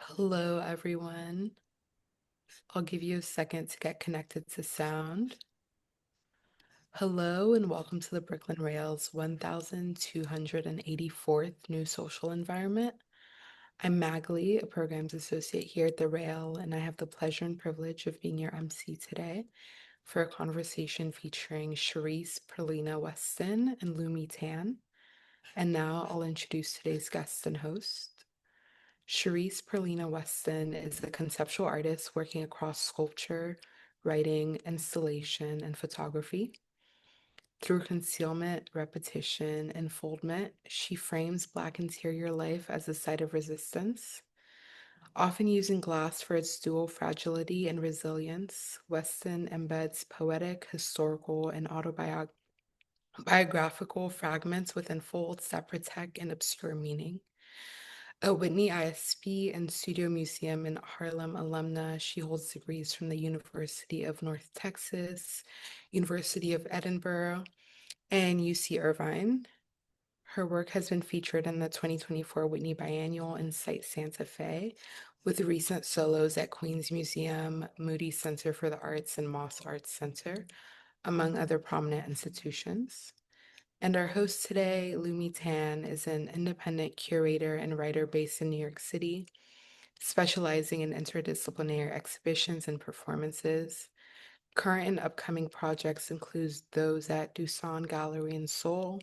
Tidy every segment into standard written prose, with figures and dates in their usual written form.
Hello, everyone. I'll give you a second to get connected to sound. Hello, and welcome to the Brooklyn Rail's 1284th New Social Environment. I'm Magali, a programs associate here at the Rail, and I have the pleasure and privilege of being your MC today for a conversation featuring Charisse Pearlina Weston and Lumi Tan. And now I'll introduce today's guest and host. Charisse Pearlina Weston is a conceptual artist working across sculpture, writing, installation, and photography. Through concealment, repetition, and enfoldment, she frames Black interior life as a site of resistance. Often using glass for its dual fragility and resilience, Weston embeds poetic, historical, and autobiographical fragments within folds that protect and obscure meaning. A Whitney ISP and Studio Museum in Harlem alumna, she holds degrees from the University of North Texas, University of Edinburgh, and UC Irvine. Her work has been featured in the 2024 Whitney Biennial in Site Santa Fe, with recent solos at Queens Museum, Moody Center for the Arts, and Moss Arts Center, among other prominent institutions. And our host today, Lumi Tan, is an independent curator and writer based in New York City, specializing in interdisciplinary exhibitions and performances. Current and upcoming projects include those at Dusan Gallery in Seoul,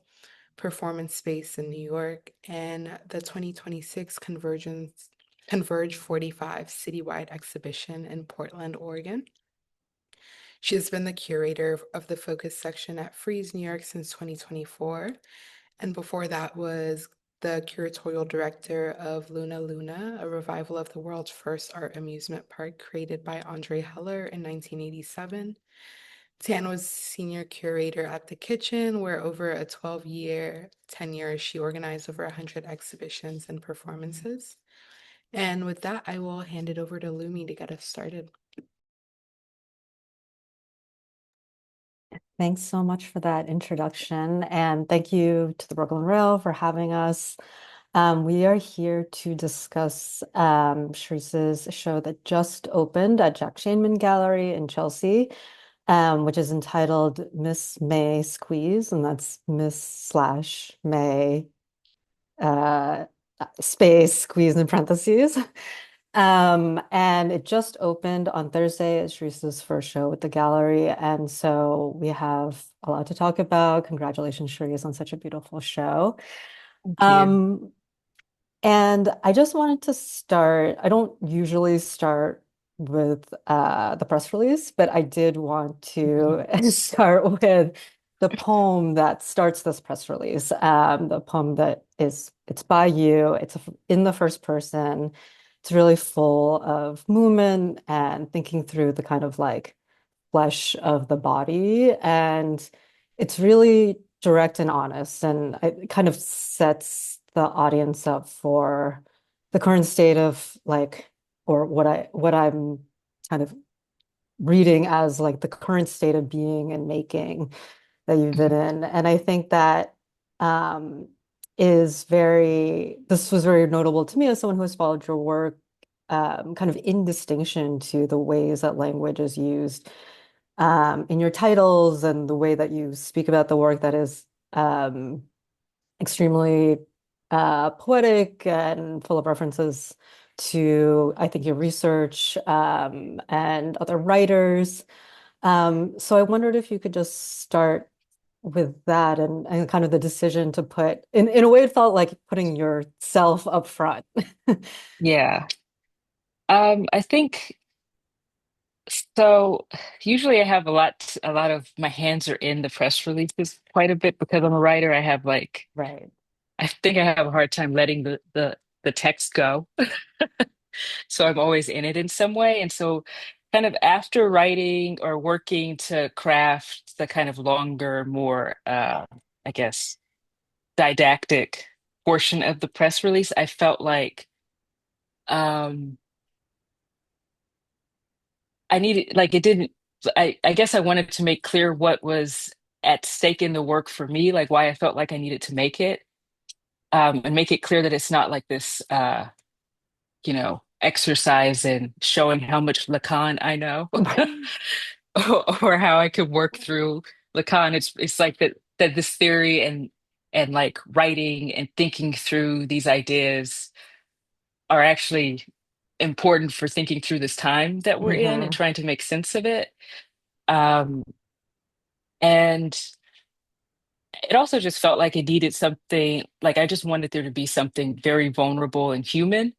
Performance Space in New York, and the 2026 Converge 45 citywide exhibition in Portland, Oregon. She has been the curator of the Focus section at Frieze, New York since 2024, and before that was the curatorial director of Luna Luna, a revival of the world's first art amusement park created by Andre Heller in 1987. Tan was senior curator at The Kitchen, where over a 12-year tenure, she organized over 100 exhibitions and performances. And with that, I will hand it over to Lumi to get us started. Thanks so much for that introduction, and thank you to the Brooklyn Rail for having us. We are here to discuss Charisse's show that just opened at Jack Shainman Gallery in Chelsea, which is entitled Miss May Squeeze, and that's Miss slash May space squeeze in parentheses. And it just opened on Thursday. It's Charisse's first show at the gallery. And so we have a lot to talk about. Congratulations, Charisse, on such a beautiful show. Thank you. And I just wanted to start. I don't usually start with the press release, but I did want to start with the poem that starts this press release. The poem that it's by you. It's in the first person. It's really full of movement and thinking through the kind of like flesh of the body. And it's really direct and honest. And it kind of sets the audience up for the current state of like, or what I'm kind of reading as like the current state of being and making that you've been in. And I think that um, this was very notable to me as someone who has followed your work, kind of in distinction to the ways that language is used in your titles and the way that you speak about the work that is extremely poetic and full of references to, I think, your research and other writers. So I wondered if you could just start with that and kind of the decision to put, in a way, it felt like putting yourself up front. Yeah. I think so. Usually I have a lot of my hands are in the press releases quite a bit because I'm a writer. I have like, Right. I think I have a hard time letting the text go. So I'm always in it in some way. And so kind of after writing or working to craft the kind of longer, more, I guess, didactic portion of the press release, I felt like, um, I needed like it didn't I guess I wanted to make clear what was at stake in the work for me, like why I felt like I needed to make it, and make it clear that it's not like this you know, exercise in showing how much Lacan I know, or how I could work through Lacan. It's like that this theory and like writing and thinking through these ideas are actually important for thinking through this time that we're in and Hmm. trying to make sense of it. Um, and it also just felt like it needed something, like I just wanted there to be something very vulnerable and human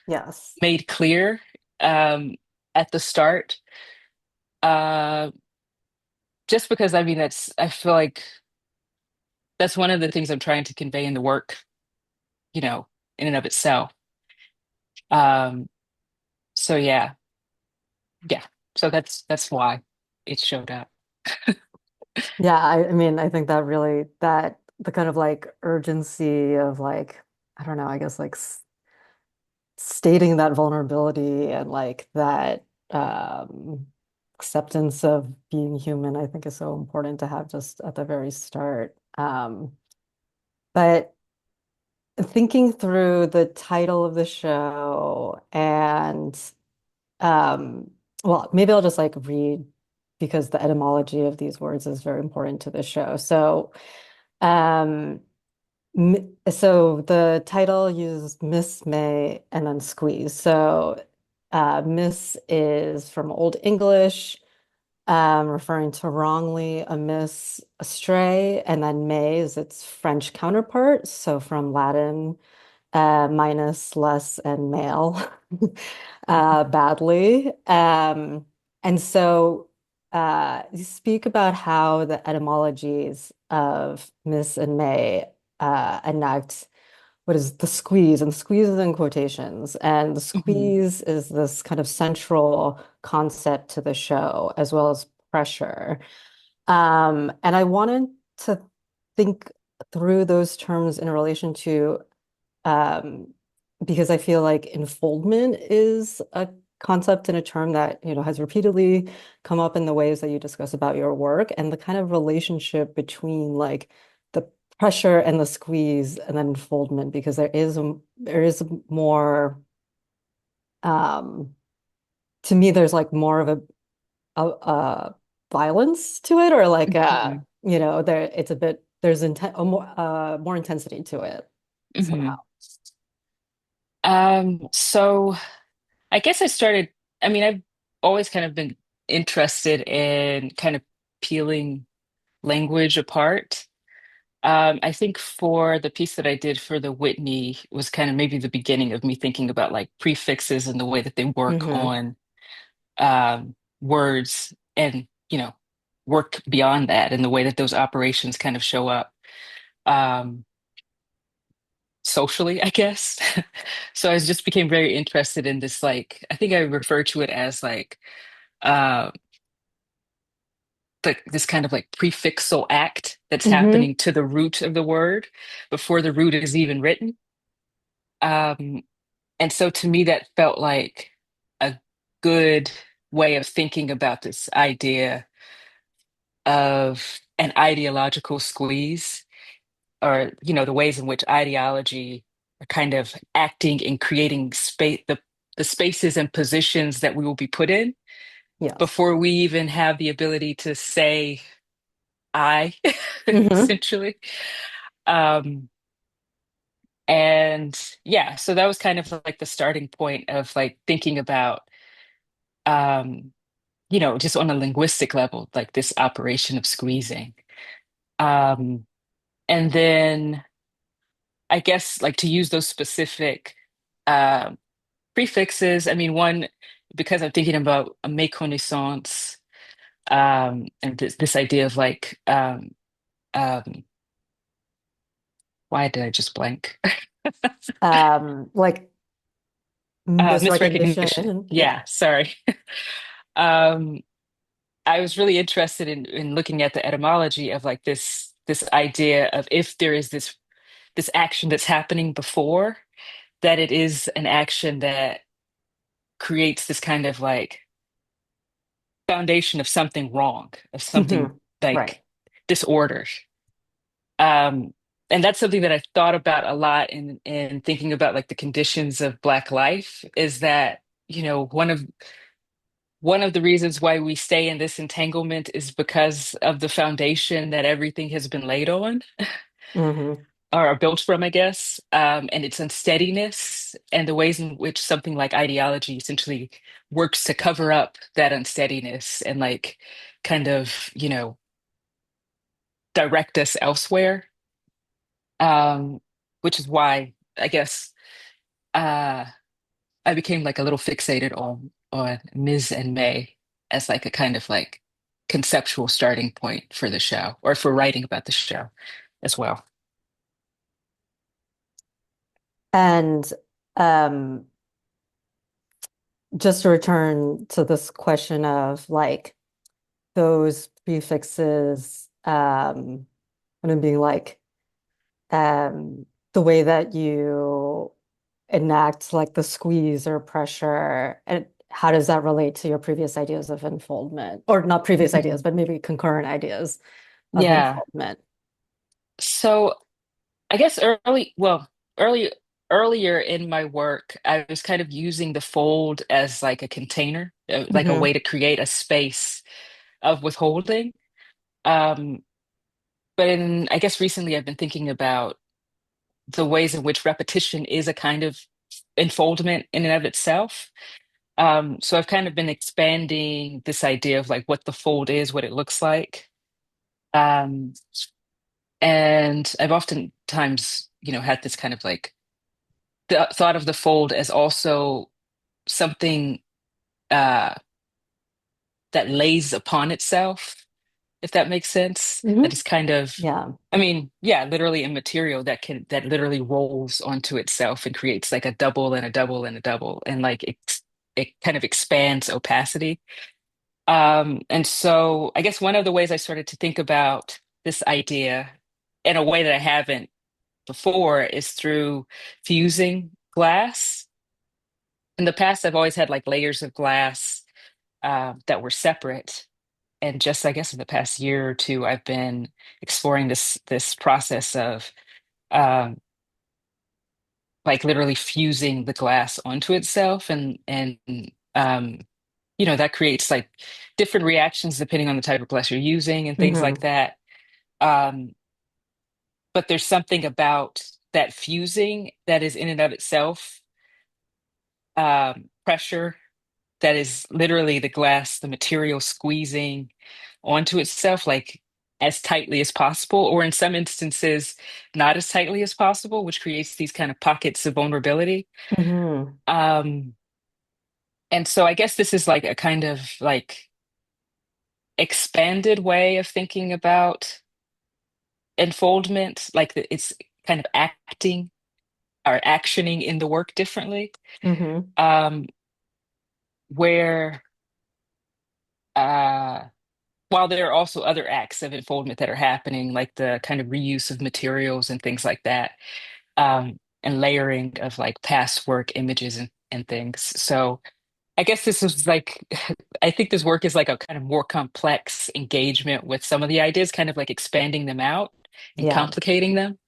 Yes. made clear um, at the start. Uh, just because I mean, I feel like that's one of the things I'm trying to convey in the work, you know, in and of itself. Um, so yeah, yeah. So that's why it showed up. Yeah, I mean, I think that really that the kind of like urgency of like, I don't know, I guess like stating that vulnerability and like that acceptance of being human, I think is so important to have just at the very start. But thinking through the title of the show and well, maybe I'll just like read because the etymology of these words is very important to the show. So um so the title uses Miss May and then squeeze. So Miss is from Old English, referring to wrongly, amiss, astray, and then May is its French counterpart. So from Latin, minus, less, and male, badly. And so you speak about how the etymologies of Miss and May enact what is the squeeze, and squeeze is in quotations. And the Mhm, squeeze is this kind of central concept to the show, as well as pressure. And I wanted to think through those terms in relation to um, because I feel like enfoldment is a concept and a term that, has repeatedly come up in the ways that you discuss about your work and the kind of relationship between like the pressure and the squeeze and then enfoldment, because there is more um to me there's like more of a violence to it, or like mhm, there it's a bit there's more intensity to it somehow. mhm. So I guess I mean, I've always kind of been interested in kind of peeling language apart. I think for the piece that I did for the Whitney was kind of maybe the beginning of me thinking about like prefixes and the way that they work Hmm. on words and, work beyond that and the way that those operations kind of show up um, socially, I guess. So I just became very interested in this, like, I think I refer to it as like, uh, this kind of like prefixal act that's Hmm. happening to the root of the word before the root is even written. Um, and so to me, that felt like a good way of thinking about this idea of an ideological squeeze, or, the ways in which ideology are kind of acting and creating space, the spaces and positions that we will be put in Yes. before we even have the ability to say I, Hmm. essentially. Um, and yeah, so that was kind of like the starting point of like thinking about, um, just on a linguistic level, like this operation of squeezing. Um, and then I guess like to use those specific uh, prefixes. I mean, one, because I'm thinking about a méconnaissance, and this idea of like, um, why did I just blank? Like Misrecognition. misrecognition. Yeah. Yeah, sorry. Um, I was really interested in looking at the etymology of like this idea of if there is this action that's happening before, that it is an action that creates this kind of like foundation of something wrong, of something Hmm. Right. like disordered. Um, and that's something that I've thought about a lot in thinking about like the conditions of Black life is that, one of the reasons why we stay in this entanglement is because of the foundation that everything has been laid on Hmm. or are built from, I guess, and its unsteadiness and the ways in which something like ideology essentially works to cover up that unsteadiness and like kind of, direct us elsewhere. Um, which is why I guess uh, I became like a little fixated on Ms. and May as like a kind of like conceptual starting point for the show or for writing about the show as well. And um, just to return to this question of like those prefixes, and then being like the way that you enact like the squeeze or pressure, and how does that relate to your previous ideas of enfoldment? Or not previous ideas, Mhm. but maybe concurrent ideas of Yeah. enfoldment. So I guess early earlier in my work, I was kind of using the fold as like a container, like a Hmm. way to create a space of withholding. Um, but I guess recently I've been thinking about the ways in which repetition is a kind of enfoldment in and of itself. So I've kind of been expanding this idea of like what the fold is, what it looks like. Um, and I've oftentimes, had this kind of like the thought of the fold as also something uh, that lays upon itself, if that makes sense. That Hmm. is kind of, Yeah. I mean, yeah, literally a material that literally rolls onto itself and creates like a double and a double and a double, and like it kind of expands opacity. And so I guess one of the ways I started to think about this idea in a way that I haven't before is through fusing glass. In the past, I've always had like layers of glass that were separate. And just, I guess, in the past year or two, I've been exploring this process of um, like literally fusing the glass onto itself, and that creates like different reactions depending on the type of glass you're using and things like Hmm. that. Um, but there's something about that fusing that is in and of itself pressure that is literally the glass, the material squeezing onto itself, like as tightly as possible, or in some instances, not as tightly as possible, which creates these kind of pockets of vulnerability. Hmm. Um, and so I guess this is like a kind of like expanded way of thinking about enfoldment, like it's kind of acting or actioning in the work differently, Hmm. um, where uh, while there are also other acts of enfoldment that are happening, like the kind of reuse of materials and things like that, and layering of like past work images and things. So I guess this is like, I think this work is like a kind of more complex engagement with some of the ideas, kind of like expanding them out and Yeah. complicating them.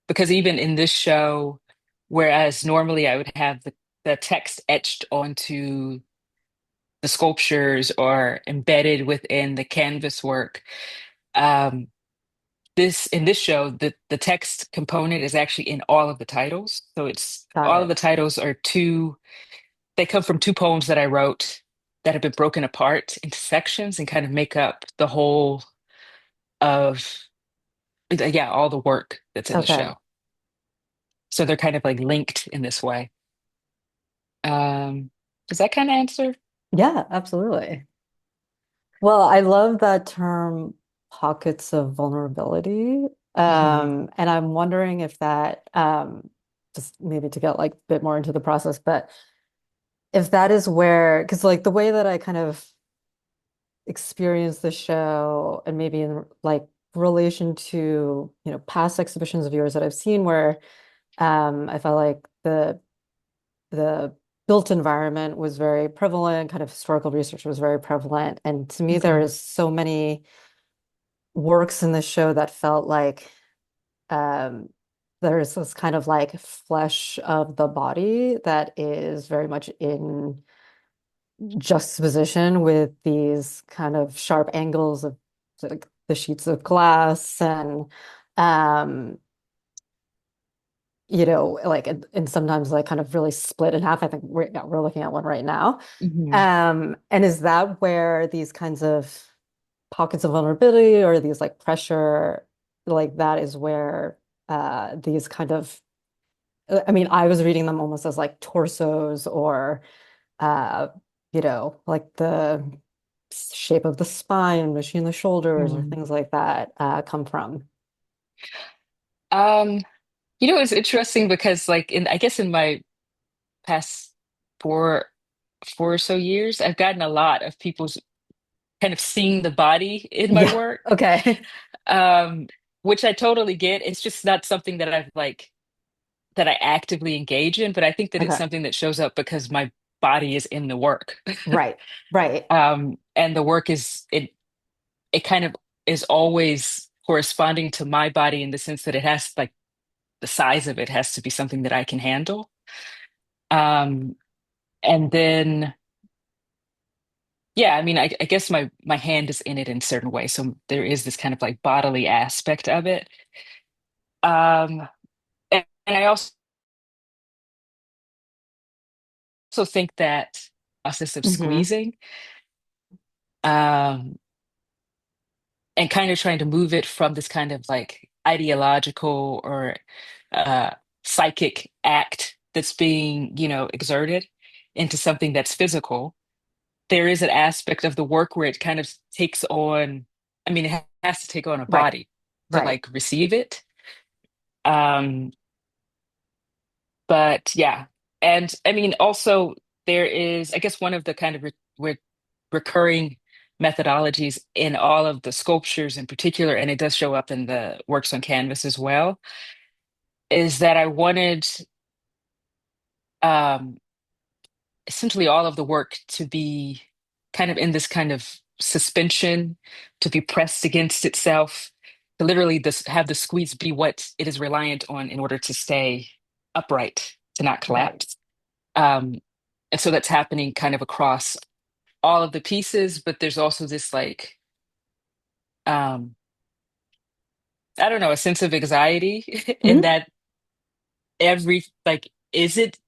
Because even in this show, whereas normally I would have the text etched onto the sculptures or embedded within the canvas work. Um, this in this show, the text component is actually in all of the titles. So it's Got all of it. the titles are they come from two poems that I wrote that have been broken apart into sections and kind of make up the whole of yeah, all the work that's in the Okay. show. So they're kind of like linked in this way. Does that kind of answer? Yeah, absolutely. Well, I love that term, pockets of vulnerability. Mhm. And I'm wondering if that, just maybe to get like a bit more into the process, but if that is where, because like the way that I kind of experience the show and maybe in like relation to, past exhibitions of yours that I've seen where I felt like the built environment was very prevalent, kind of historical research was very prevalent. And to me, there Mhm. is so many works in the show that felt like um, there's this kind of like flesh of the body that is very much in juxtaposition with these kind of sharp angles of like the sheets of glass and um like and sometimes like kind of really split in half. I think we're looking at one right now. Hmm. And is that where these kinds of pockets of vulnerability or these like pressure, like that is where these kind of I mean, I was reading them almost as like torsos or uh, like the shape of the spine between the shoulders or Mm. things like that come from. Um, it's interesting because like I guess in my past four or so years, I've gotten a lot of people's kind of seeing the body in my Yeah. work, Okay. um, which I totally get. It's just not something that I've like that I actively engage in, but I think that it's Okay. something that shows up because my body is in the work. Right. Right. And the work it kind of is always corresponding to my body in the sense that it has like the size of it has to be something that I can handle. Um, and then yeah, I mean, I guess my hand is in it in a certain way. So there is this kind of like bodily aspect of it. And I also think that process of Hmm. squeezing, um, and kind of trying to move it from this kind of like ideological or uh, psychic act that's being, exerted into something that's physical. There is an aspect of the work where it kind of takes on, I mean, it has to take on a Right. body to Right. like receive it. Um, but yeah, and I mean, also there is, I guess, one of the kind of recurring methodologies in all of the sculptures in particular, and it does show up in the works on canvas as well, is that I wanted um, essentially all of the work to be kind of in this kind of suspension, to be pressed against itself, to literally have the squeeze be what it is reliant on in order to stay upright, to not Right. collapse. Um, and so that's happening kind of across all of the pieces, but there's also this like, um, I don't know, a sense of anxiety in Hmm. that like, is it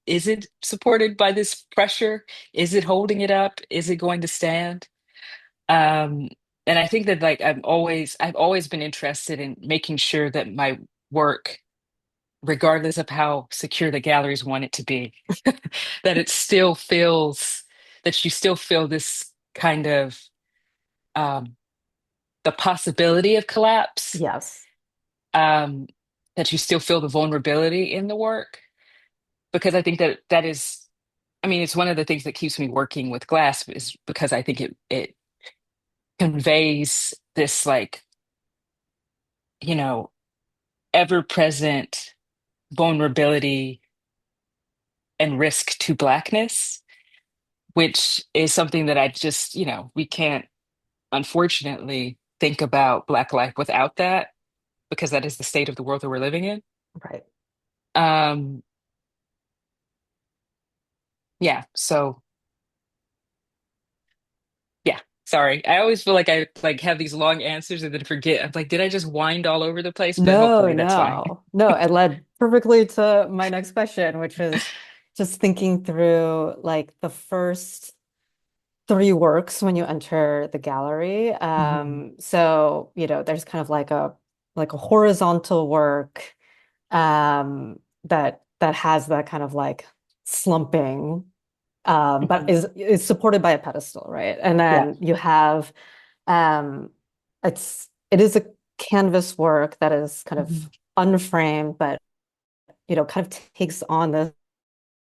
supported by this pressure? Is it holding it up? Is it going to stand? Um, and I think that like I've always been interested in making sure that my work, regardless of how secure the galleries want it to be, that it still feels that you still feel this kind of um, the possibility of collapse, Yes. um, that you still feel the vulnerability in the work, because I think that that is, I mean, it's one of the things that keeps me working with glass is because I think it conveys this like, you know, ever-present vulnerability and risk to Blackness, which is something that I just, we can't unfortunately think about Black life without that, because that is the state of the world that we're living in. Right. Um, yeah, so yeah, sorry. I always feel like I like have these long answers and then forget. I'm like, did I just wind all over the place? But No, hopefully that's fine. no, no. It led perfectly to my next question, which was just thinking through like the first three works when you enter the gallery. Hmm. So, there's kind of like a horizontal work that has that kind of like slumping, but Hmm. is supported by a pedestal, right? And Yeah. then you have um it is a canvas work that is kind of Hmm. unframed, but kind of takes on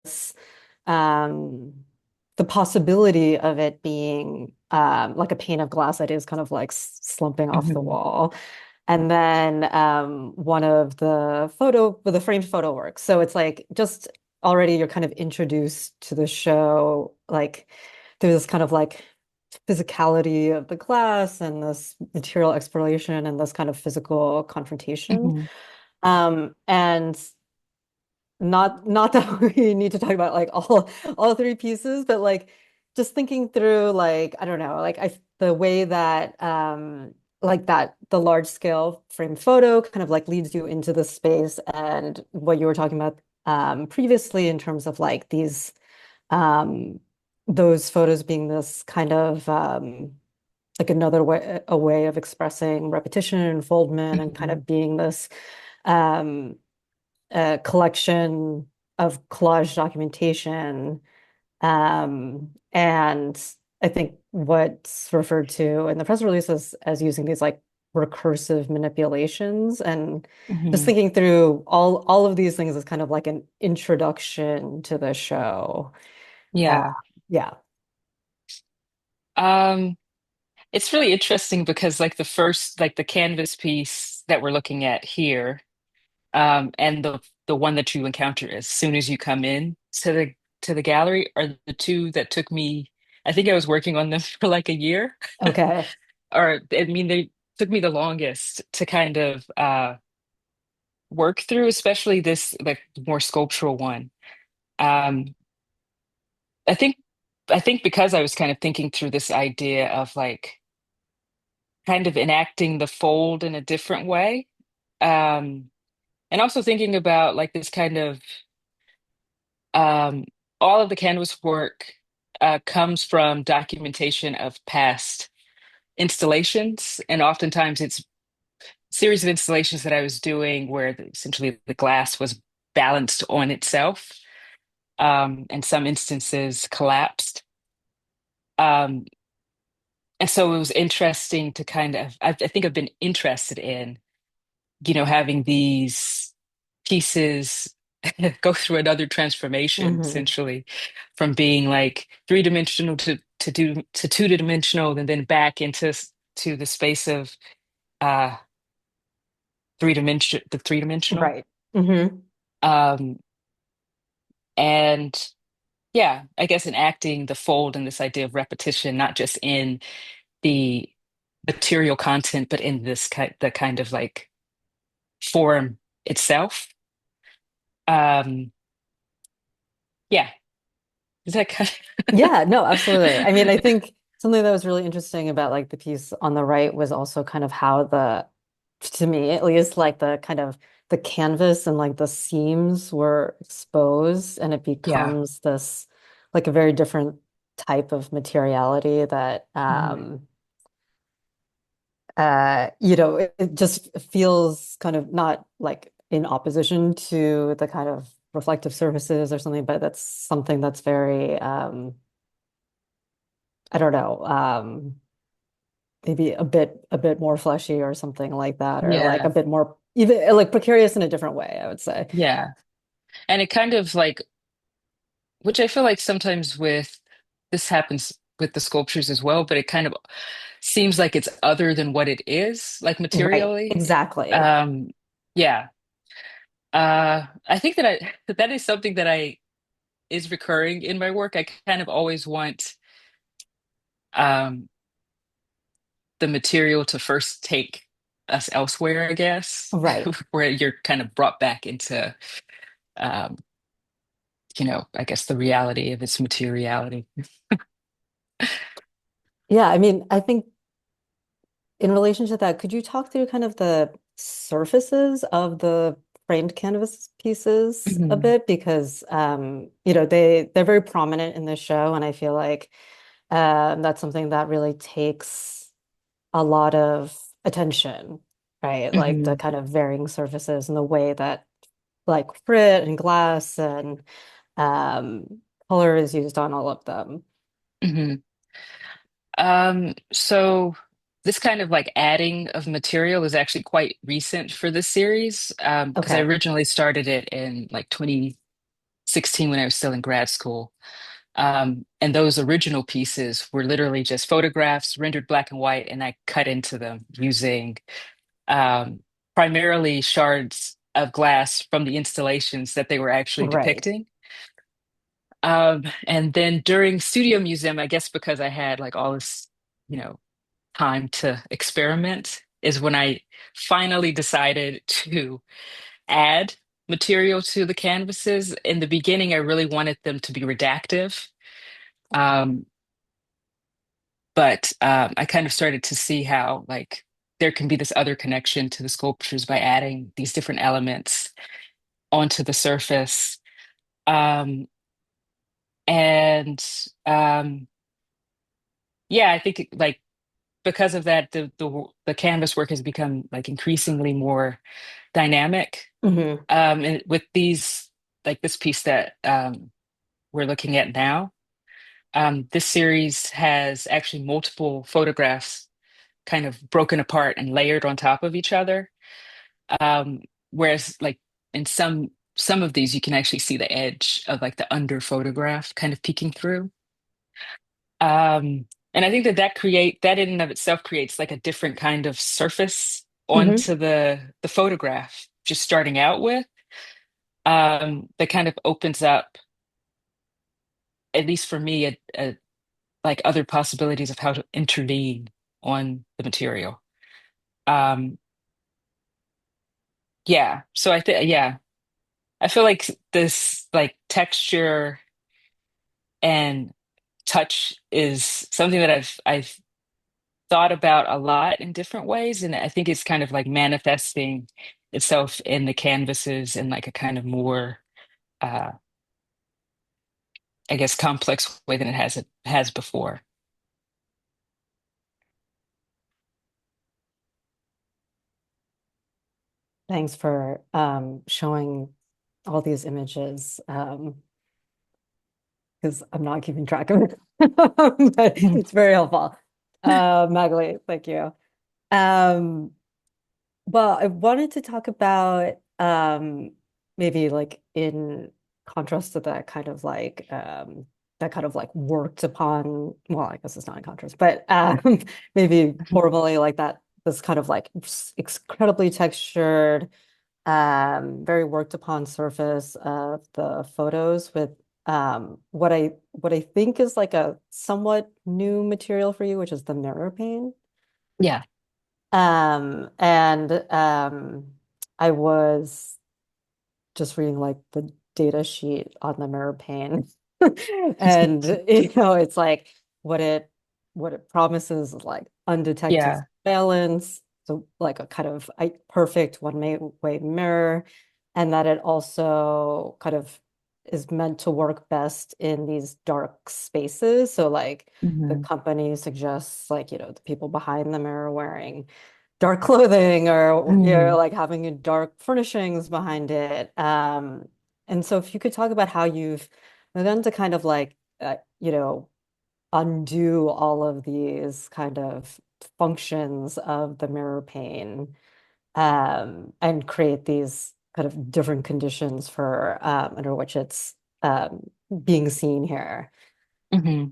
this um the possibility of it being like a pane of glass that is kind of like slumping off the Hmm. wall. And then one of the framed photo works. So it's like just already you're kind of introduced to the show, like through this kind of like physicality of the glass and this material exploration and this kind of physical confrontation. Hmm. And not that we need to talk about like all three pieces, but like just thinking through like I don't know, like the way that like that the large scale frame photo kind of like leads you into the space and what you were talking about previously in terms of like these um those photos being this kind of like another way a way of expressing repetition and unfoldment and kind Mhm. of being this um a collection of collage documentation. And I think what's referred to in the press release as using these like recursive manipulations and just Mhm. thinking through all of these things as kind of like an introduction to the show. Uh, Yeah. yeah. Um, it's really interesting because like the first, like the canvas piece that we're looking at here, and the one that you encounter as soon as you come in to the gallery are the two that took me, I think I was working on them for like a year. Okay. Or I mean they took me the longest to kind of work through, especially this like more sculptural one. Um, I think I think because I was kind of thinking through this idea of like kind of enacting the fold in a different way. Um, and also thinking about like this kind of um, all of the canvas work comes from documentation of past installations, and oftentimes it's a series of installations that I was doing where essentially the glass was balanced on itself, in some instances collapsed. Um, and so it was interesting to kind of, I think I've been interested in, having these pieces go through another transformation, Hmm. essentially, from being like three-dimensional to two-dimensional, and then back into to the space of uh three-dimensional. Right. Hmm. Um, and yeah, I guess enacting the fold and this idea of repetition, not just in the material content, but in the kind of like form itself. Um, yeah, is that kind Yeah, no, absolutely. I mean, I think something that was really interesting about like the piece on the right was also kind of how to me at least, like the kind of the canvas and like the seams were exposed and it Yeah. becomes this like a very different type of materiality that Mhm. it just feels kind of not like in opposition to the kind of reflective surfaces or something, but that's something that's very I don't know, maybe a bit more fleshy or something like that, or like a Yeah. bit more even like precarious in a different way, I would say. Yeah. And it kind of like, which I feel like sometimes with this happens with the sculptures as well, but it kind of seems like it's other than what it is, like Right, materially. exactly. Um, yeah. I think that that is something that I is recurring in my work. I kind of always want um the material to first take us elsewhere, I guess, Right. where you're kind of brought back into um, I guess the reality of its materiality. Yeah, I mean, I think in relation to that, could you talk through kind of the surfaces of the framed canvas pieces a Mhm. bit? Because they're very prominent in this show, and I feel like that's something that really takes a lot of attention, right? Like the Mhm. kind of varying surfaces and the way that like grit and glass and color is used on all of them. Mhm. So this kind of like adding of material is actually quite recent for this series, because I Okay, originally started it in like 2016 when I was still in grad school. And those original pieces were literally just photographs rendered black and white, and I cut into them using um, primarily shards of glass from the installations that they were actually right, depicting. And then during Studio Museum, I guess because I had like all this, you know, time to experiment, is when I finally decided to add material to the canvases. In the beginning, I really wanted them to be redactive. Um, but I kind of started to see how like there can be this other connection to the sculptures by adding these different elements onto the surface. Um, and yeah, I think like because of that, the canvas work has become like increasingly more dynamic. Hmm. And with these, like this piece that we're looking at now, this series has actually multiple photographs kind of broken apart and layered on top of each other. Whereas like in some of these, you can actually see the edge of like the under photograph kind of peeking through. And I think that that in and of itself creates like a different kind of surface Hmm. onto the photograph, just starting out with, that kind of opens up, at least for me, like other possibilities of how to intervene on the material. Um, yeah, so I think yeah, I feel like this like texture and touch is something that I've thought about a lot in different ways, and I think it's kind of like manifesting itself in the canvases in like a kind of more, uh, I guess, complex way than it has before. Thanks for showing all these images, because I'm not keeping track of it. But it's very helpful. Magali, thank you. Um, well, I wanted to talk about maybe like in contrast to that kind of like worked upon, well, I guess it's not in contrast, but maybe formally like that, this kind of like incredibly textured, very worked upon surface of the photos with what I think is like a somewhat new material for you, which is the mirror pane. Yeah. And I was just reading like the data sheet on the mirror pane. And it's like what it what it promises is like undetected Yeah. surveillance, so like a kind of perfect one-way mirror, and that it also kind of is meant to work best in these dark spaces. So like the Hmm. company suggests like, the people behind the mirror wearing dark clothing or Hmm. like having dark furnishings behind it. And so if you could talk about how you've begun to kind of like undo all of these kind of functions of the mirror pane, and create these kind of different conditions for under which it's being seen here. Hmm.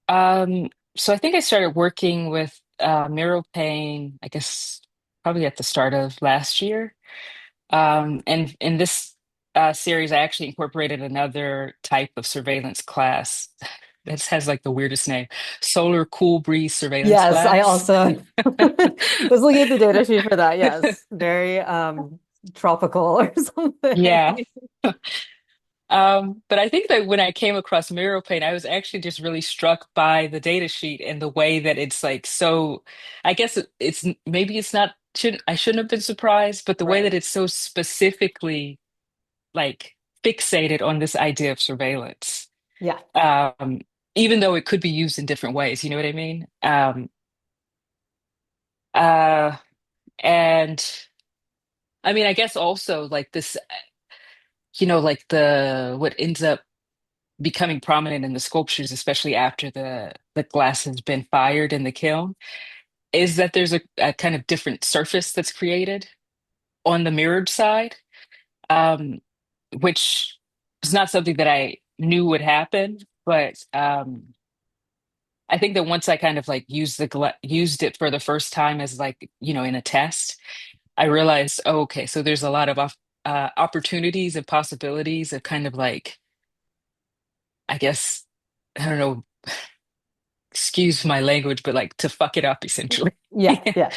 So I think I started working with mural painting, I guess probably at the start of last year. And in this series, I actually incorporated another type of surveillance class that has like the weirdest name, solar cool breeze surveillance Yes, I class. also was looking at the data sheet for that. Yes, very tropical or Yeah. something. But I think that when I came across mural paint, I was actually just really struck by the data sheet and the way that it's like so. I guess it's maybe it's not I shouldn't have been surprised, but the way Right. that it's so specifically like fixated on this idea of surveillance, Yeah. um, even though it could be used in different ways. You know what I mean? Uh, and I mean, I guess also like this, like the what ends up becoming prominent in the sculptures, especially after the glass has been fired in the kiln, is that there's a kind of different surface that's created on the mirrored side, um, which is not something that I knew would happen, but I think that once I kind of like used it for the first time as like in a test, I realized, oh, okay, so there's a lot of opportunities and possibilities of kind of like, I guess, I don't know, excuse my language, but like to fuck it up essentially. Yeah. Yeah.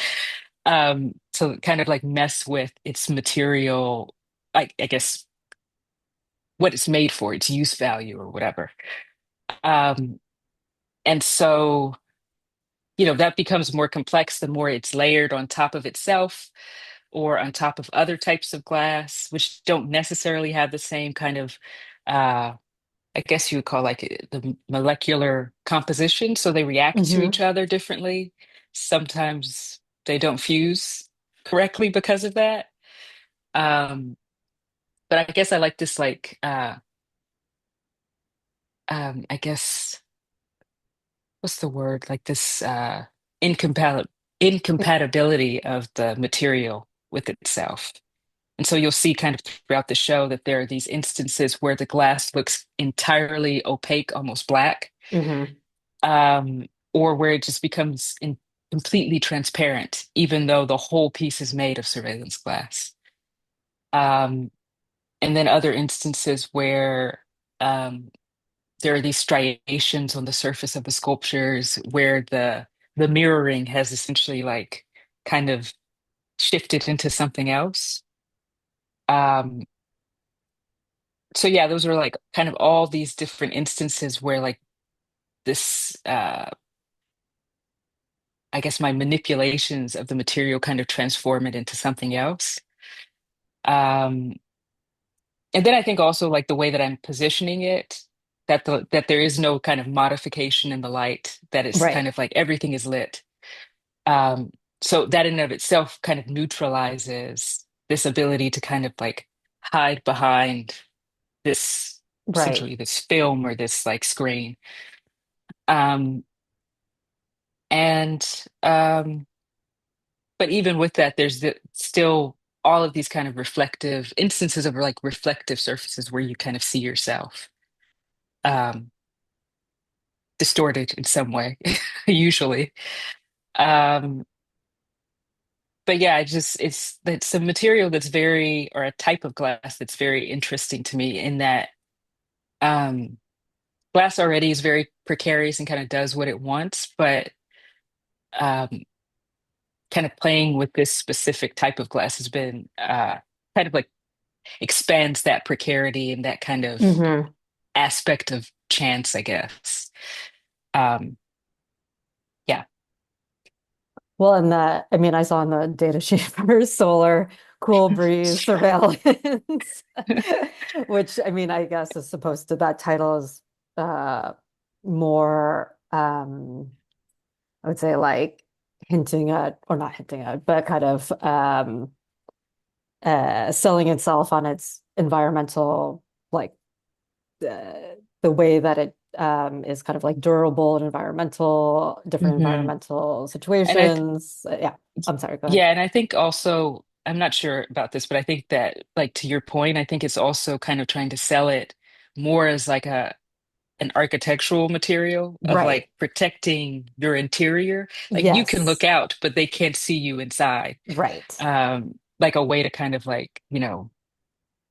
to kind of like mess with its material, I guess what it's made for, its use value or whatever. Um, and so, that becomes more complex the more it's layered on top of itself or on top of other types of glass, which don't necessarily have the same kind of, uh, I guess you would call like the molecular composition. So they react to Hmm. each other differently. Sometimes they don't fuse correctly because of that. Um, but I guess I like this like I guess what's the word? Like this incompatibility of the material with itself. And so you'll see kind of throughout the show that there are these instances where the glass looks entirely opaque, almost black, Hmm. or where it just becomes completely transparent, even though the whole piece is made of surveillance glass. Um, and then other instances where um, there are these striations on the surface of the sculptures where the mirroring has essentially like kind of shifted into something else. Um, so yeah, those are like kind of all these different instances where like this I guess my manipulations of the material kind of transform it into something else. Um, and then I think also like the way that I'm positioning it, that there is no kind of modification in the light, that it's kind Right. of like everything is lit. Um, so that in and of itself kind of neutralizes this ability to kind of like hide behind this Right. essentially this film or this like screen. Um, and but even with that, there's still all of these kind of reflective instances of like reflective surfaces where you kind of see yourself um, distorted in some way, usually. Um, but yeah, it's a material that's very, or a type of glass that's very interesting to me in that um, glass already is very precarious and kind of does what it wants, but um, kind of playing with this specific type of glass has been kind of like expands that precarity and that kind of Hmm. aspect of chance, I guess. Um, yeah. Well, and that, I mean, I saw on the data sheet for solar cool breeze surveillance, which I mean, I guess is supposed to, that title is uh more I would say like hinting at, or not hinting at, but kind of selling itself on its environmental, like the way that it is kind of like durable and environmental, different hmm environmental And I, situations. Yeah, I'm sorry, go ahead. yeah, and I think also, I'm not sure about this, but I think that, like, to your point, I think it's also kind of trying to sell it more as like an architectural material of Right. like protecting your interior. Like you can look Yes. out, but they can't see you inside. Right. Like a way to kind of like,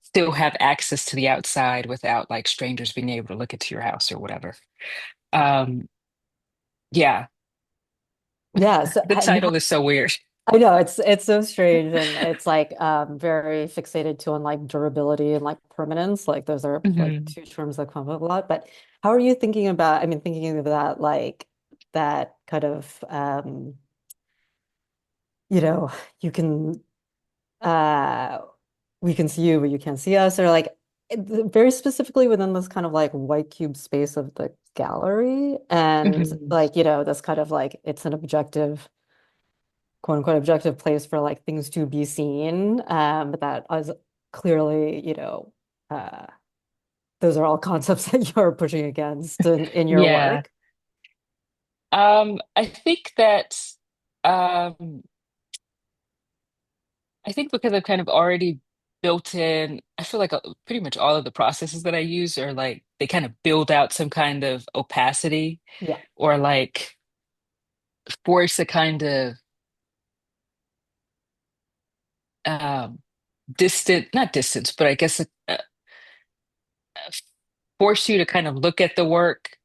still have access to the outside without like strangers being able to look into your house or whatever. Um, yeah, Yes. the title is so weird. I know it's so strange, and it's like very fixated to on like durability and like permanence. Like those are like Mhm. two terms that come up a lot. But how are you thinking about, I mean, thinking of that like that kind of you know, you can uh we can see you, but you can't see us, or like very specifically within this kind of like white cube space of the gallery, and Mhm. like, this kind of like it's an objective, quote unquote, objective place for like things to be seen. But that is clearly, uh, those are all concepts that you're pushing against in your Yeah. work. I think that um I think because I've kind of already built in, I feel like pretty much all of the processes that I use are like they kind of build out some kind of opacity Yeah. or like force a kind of um not distance, but I guess force you to kind of look at the work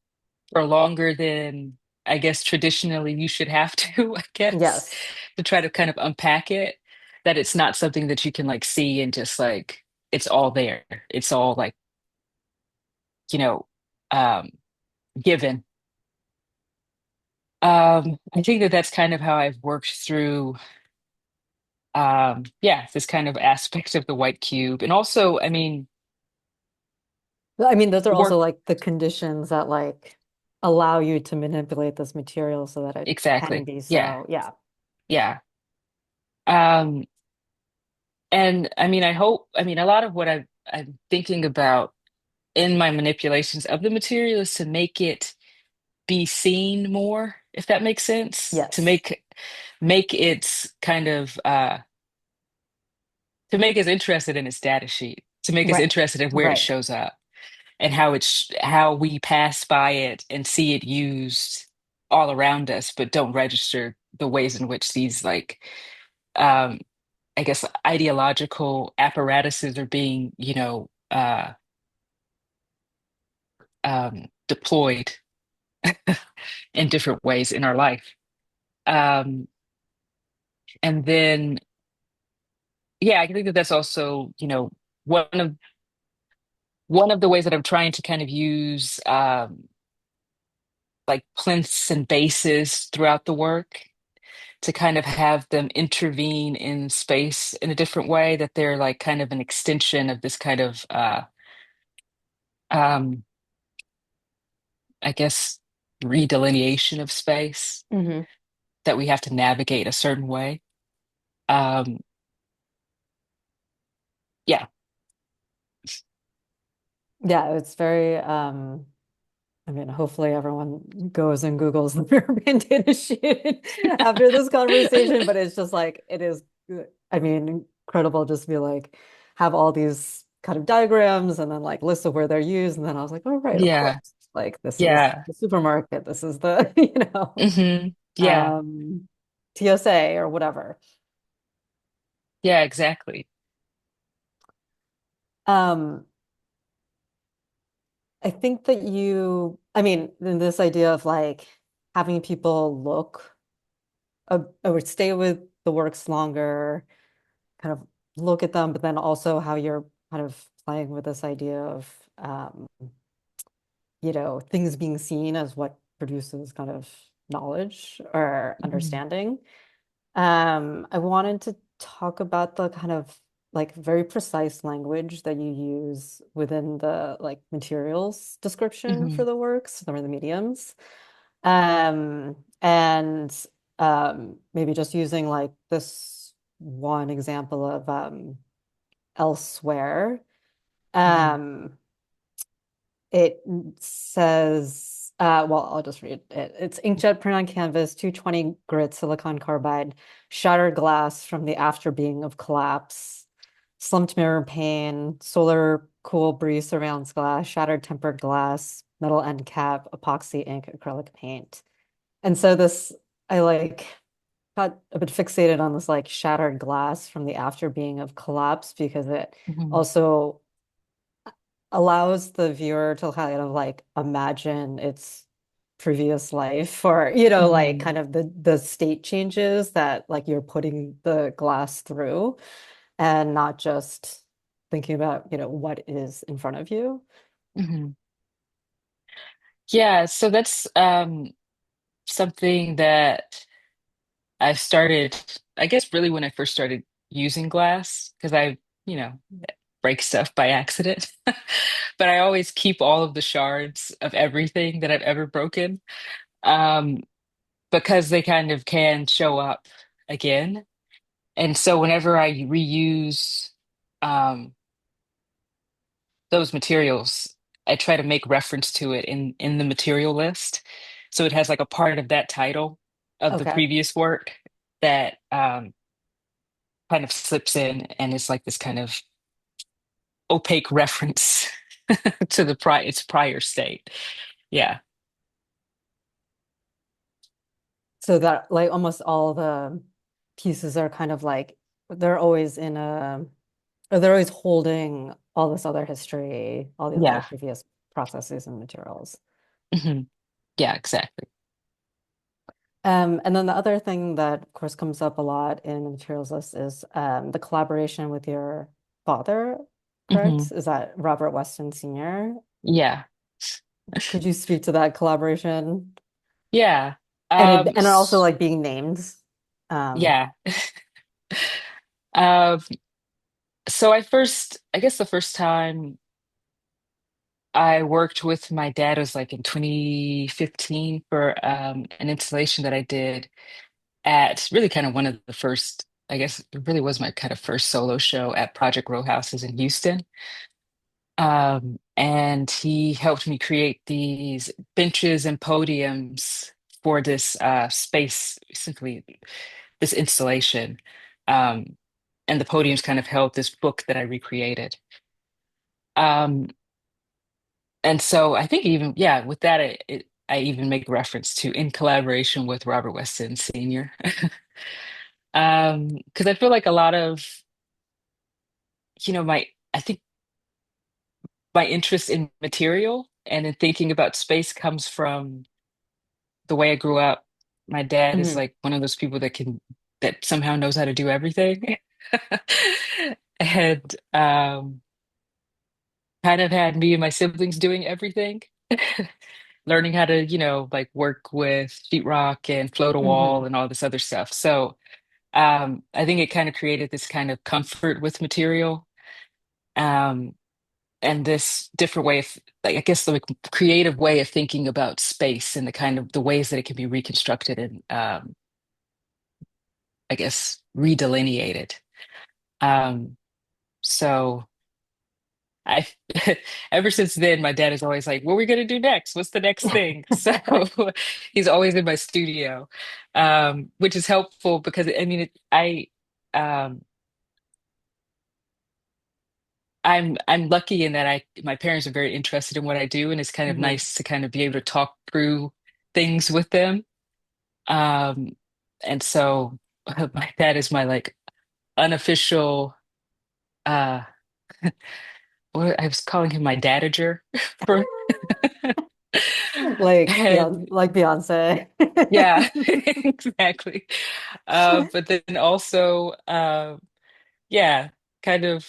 for longer than I guess traditionally you should have to, I guess, Yes. to try to kind of unpack it. that it's not something that you can like see and just like it's all there. It's all like, you know, um, given. I think that that's kind of how I've worked through, yeah, this kind of aspect of the white cube. And also, I mean, I mean, those are also work like the conditions that like allow you to manipulate this material so that it can exactly. be Yeah, so, yeah. yeah. Um, and I mean, I mean, a lot of what I'm thinking about in my manipulations of the material is to make it be seen more, if that makes sense. To Yes. make it kind of to make us interested in its data sheet, to make us Right. interested in where it Right. shows up and how how we pass by it and see it used all around us, but don't register the ways in which these like um I guess ideological apparatuses are being, deployed in different ways in our life. Um, and then, yeah, I think that that's also, one of one of the ways that I'm trying to kind of use like plinths and bases throughout the work to kind of have them intervene in space in a different way, that they're like kind of an extension of this kind of um, I guess redelineation of space Hmm. that we have to navigate a certain way. Um, yeah, Yeah, it's very I mean, hopefully everyone goes and Googles the European data sheet after this conversation, but it's just like it is, I mean, incredible just to be like have all these kind of diagrams and then like lists of where they're used. And then I was like, oh right, of course. yeah, Like this is yeah, the supermarket, this is the, you know, yeah, TSA or whatever. yeah, exactly. Um, I think that I mean, this idea of like having people look, I would stay with the works longer, kind of look at them, but then also how you're kind of playing with this idea of, things being seen as what produces kind of knowledge or Mhm, understanding. I wanted to talk about the kind of like very precise language that you use within the like materials description for mhm, the works or the mediums. And maybe just using like this one example of elsewhere. mhm, Um, it says, well, I'll just read it. It's inkjet print on canvas, 220 grit silicon carbide, shattered glass from the after being of collapse, slumped mirror pane, solar cool breeze surveillance glass, shattered tempered glass, metal end cap, epoxy ink, acrylic paint. And so this, I like got a bit fixated on this like shattered glass from the after being of collapse because it mhm, also allows the viewer to kind of like imagine its previous life or like mhm, kind of the state changes that like you're putting the glass through and not just thinking about what is in front of you. mhm. Yeah, so that's something that I started, I guess, really when I first started using glass, because you know, break stuff by accident. But I always keep all of the shards of everything that I've ever broken, um, because they kind of can show up again. And so whenever I reuse um, those materials, I try to make reference to it in the material list. So it has like a part of that title of the Okay. previous work that kind of slips in and is like this kind of opaque reference to its prior state. Yeah. So that like almost all the pieces are kind of like they're always in a or they're always holding all this other history, all these other Yeah. previous processes and materials. Hmm. Yeah, exactly. And then the other thing that, of course, comes up a lot in the materials list is the collaboration with your father, correct? Hmm. Is that Robert Weston Sr.? Yeah. Could you speak to that collaboration? Yeah. And also like being named. Um, Yeah. Um, so I guess the first time I worked with my dad was like in 2015 for an installation that I did at really kind of one of the first, I guess it really was my kind of first solo show at Project Row Houses in Houston. And he helped me create these benches and podiums for this space, simply this installation. Um, and the podiums kind of held this book that I recreated. Um, and so I think even, yeah, with that, I even make reference to in collaboration with Robert Weston Sr. Because I feel like a lot of, I think my interest in material and in thinking about space comes from the way I grew up. My dad is mhm, like one of those people that somehow knows how to do everything. And kind of had me and my siblings doing everything, learning how to, like work with sheetrock and float a wall mhm. and all this other stuff. So I think it kind of created this kind of comfort with material. Um, and this different way of, like, I guess the creative way of thinking about space and the kind of the ways that it can be reconstructed and I guess redelineated. Um, so I ever since then, my dad is always like, "What are we gonna do next? What's the next thing?" So he's always in my studio, which is helpful because I mean, um, I'm lucky in that my parents are very interested in what I do, and it's kind of Mhm. nice to kind of be able to talk through things with them. Um, and so my dad is my like unofficial uh I was calling him my dadager for and Like Beyonce. yeah, exactly. But then also yeah, kind of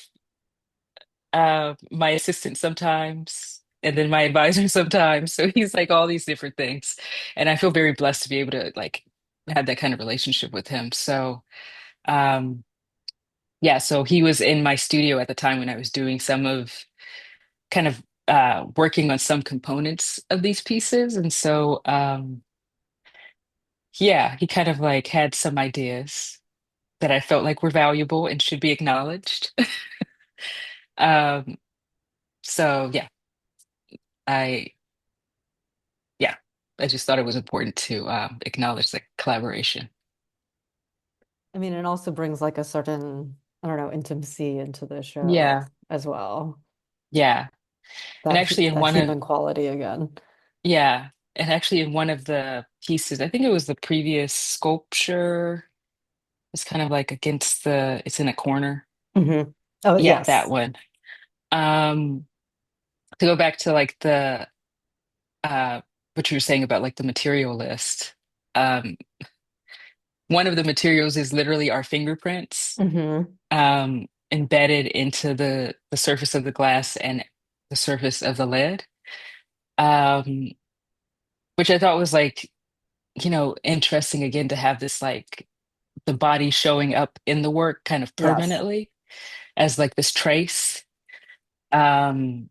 my assistant sometimes and then my advisor sometimes. So he's like all these different things. And I feel very blessed to be able to like have that kind of relationship with him. So um yeah, so he was in my studio at the time when I was doing some of kind of working on some components of these pieces. And so yeah, he kind of like had some ideas that I felt like were valuable and should be acknowledged. Um, so I yeah, I just thought it was important to acknowledge the collaboration. I mean, it also brings like a certain, I don't know, intimacy into the show Yeah, as well. yeah. And actually in That one of human quality again. yeah, and actually in one of the pieces, I think it was the previous sculpture. It's kind of like against it's in a corner. Hmm. Oh, Yeah, that yes. one. Um, to go back to like the what you were saying about like the material list. Um, one of the materials is literally our fingerprints Hmm. embedded into the surface of the glass and the surface of the lead. Um, which I thought was like, interesting again to have this like the body showing up in the work kind of Yes, permanently as like this trace. Um,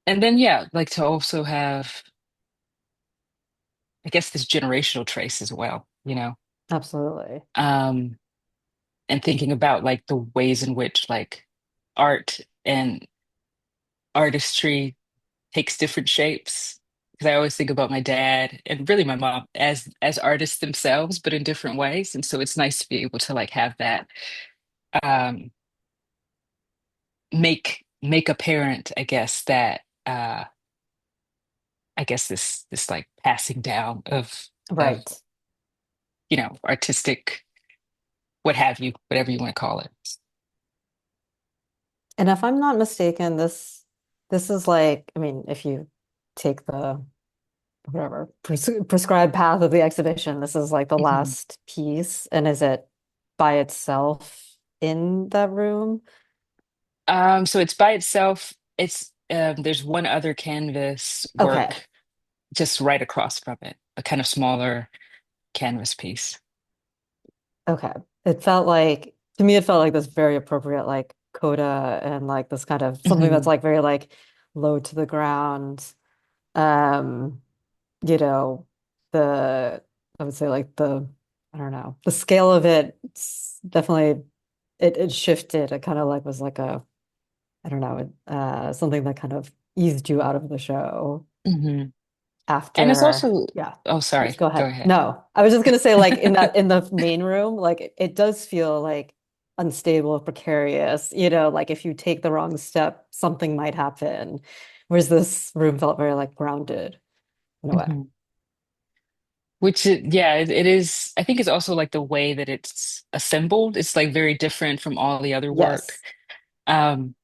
and then yeah, like to also have, I guess, this generational trace as well, absolutely. um, and thinking about like the ways in which like art and artistry takes different shapes. Because I always think about my dad and really my mom as artists themselves, but in different ways. And so it's nice to be able to like have that um, make apparent, I guess, that I guess this like passing down of Right. artistic what have you, whatever you want to call it. And if I'm not mistaken, this is like, I mean, if you take the whatever prescribed path of the exhibition. This is like the Mhm. last piece, and is it by itself in that room? So it's by itself. It's there's one other canvas Okay, work just right across from it, a kind of smaller canvas piece. okay. It felt like to me, it felt like this very appropriate like coda and like this kind of something that's Hmm. like very like low to the ground. Um, you know, the I would say like the I don't know, the scale of it definitely it shifted. It kind of like was like a I don't know, something that kind of eased you out of the show Hmm. And it's after, also, yeah. oh, Please sorry, go go ahead. ahead. No, I was just gonna say, like in the main room, like it does feel like unstable, precarious. Like if you take the wrong step, something might happen. Whereas this room felt very like grounded in a way. Hmm. Yeah, it is. I think it's also like the way that it's assembled. It's like very different from all the other work. Yes.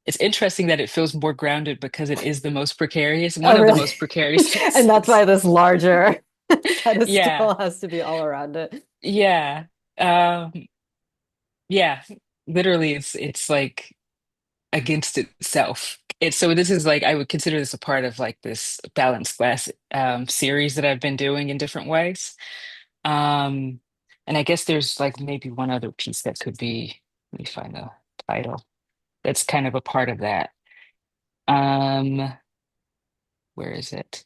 It's interesting that it feels more grounded because it is the most precarious, one Oh, of the really? most precarious And that's pieces. why this larger Yeah, pedestal has to be all around it. yeah, um, yeah. Literally, it's like against itself. It's so this is like I would consider this a part of like this balanced glass series that I've been doing in different ways. Um, and I guess there's like maybe one other piece that could be. Let me find the title. That's kind of a part of that. Um, where is it?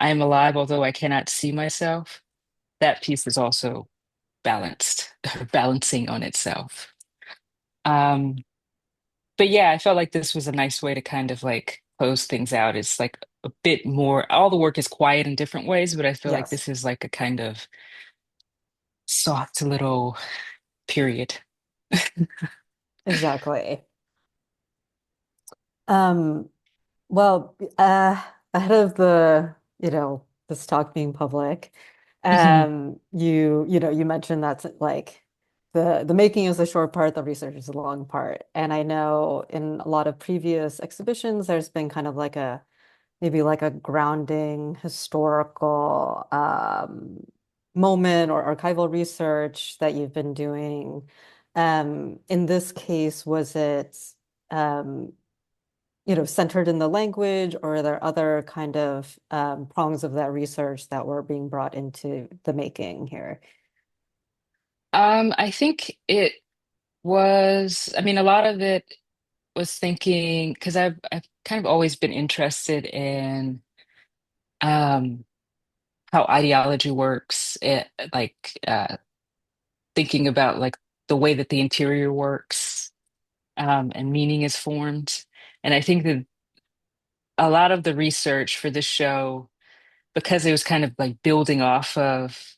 I am alive, although I cannot see myself. That piece is also balanced, balancing on itself. Um, but yeah, I felt like this was a nice way to kind of like close things out. It's like a bit more, all the work is quiet in different ways, but I feel like Yes, this is like a kind of soft little period. exactly. Um, Well, ahead of this talk being public, Mhm. you mentioned that's like the making is the short part, the research is the long part. And I know in a lot of previous exhibitions, there's been kind of like a maybe like a grounding historical moment or archival research that you've been doing. In this case, was it um centered in the language, or are there other kind of prongs of that research that were being brought into the making here? I think it was, I mean, a lot of it was thinking, because I've kind of always been interested in um, how ideology works, like thinking about like the way that the interior works and meaning is formed. And I think that a lot of the research for this show, because it was kind of like building off of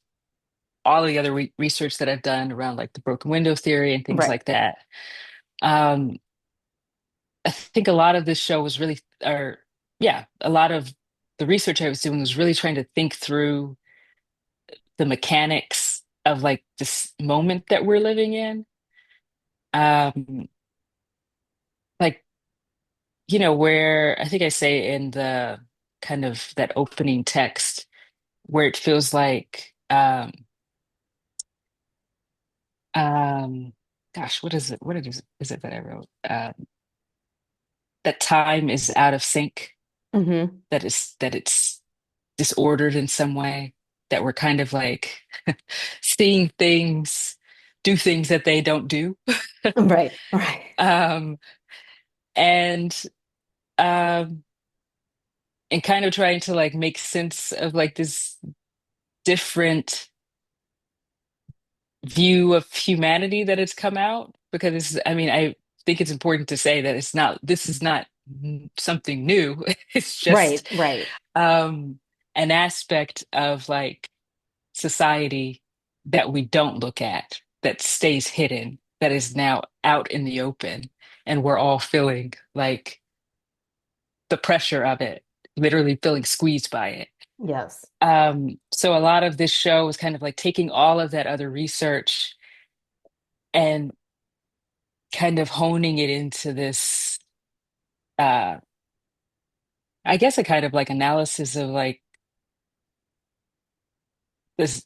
all of the other research that I've done around like the broken window theory and things Right, like that. Um, I think a lot of this show was really, or yeah, a lot of the research I was doing was really trying to think through the mechanics of like this moment that we're living in. Um, like, where I think I say in the kind of that opening text where it feels like, um, gosh, what is it? Is it that I wrote? That time is out of sync, hmm that it's disordered in some way, that we're kind of like seeing things do things that they don't do. right, right. Um, and um, and kind of trying to like make sense of like this different view of humanity that has come out because I mean, I think it's important to say that this is not something new. It's Right, just right. um, an aspect of like society that we don't look at, that stays hidden, that is now out in the open, and we're all feeling like the pressure of it, literally feeling squeezed by it. Yes, So a lot of this show is kind of like taking all of that other research and kind of honing it into this, uh, I guess, a kind of like analysis of like this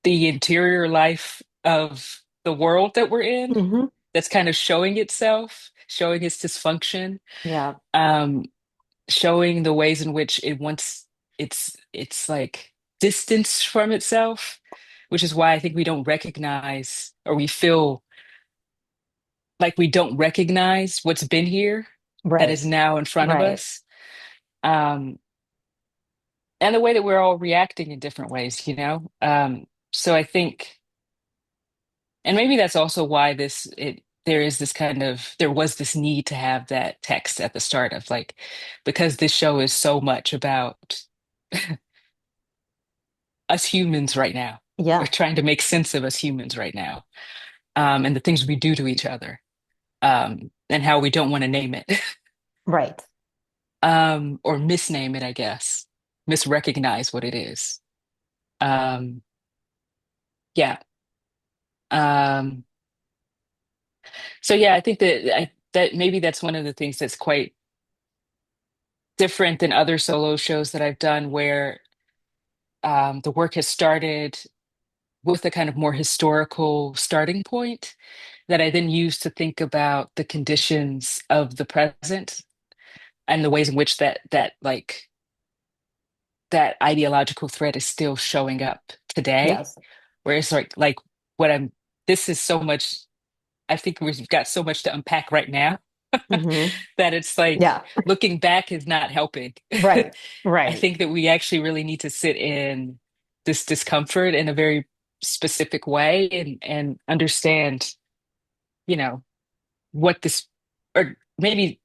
the interior life of the world that we're in Hmm. that's kind of showing itself, showing its dysfunction, Yeah. um, showing the ways in which it wants it's like distanced from itself, which is why I think we don't recognize or we feel like we don't recognize what's been here that Right. is now in front of Right. us. Um, and the way that we're all reacting in different ways, you know? So I think, and maybe that's also why there is this kind of, there was this need to have that text at the start of like, because this show is so much about us humans right now. We're Yeah. trying to make sense of us humans right now, and the things we do to each other, and how we don't want to name it, Right. or misname it, I guess, misrecognize what it is. Um, yeah. Um, so yeah, I think that maybe that's one of the things that's quite different than other solo shows that I've done, where the work has started with a kind of more historical starting point that I then use to think about the conditions of the present and the ways in which that ideological thread is still showing up today. Yes. Where it's like what I'm this is so much, I think we've got so much to unpack right now Hmm. that it's like Yeah. looking back is not helping. Right. I Right. think that we actually really need to sit in this discomfort in a very specific way and understand, you know, what this, or maybe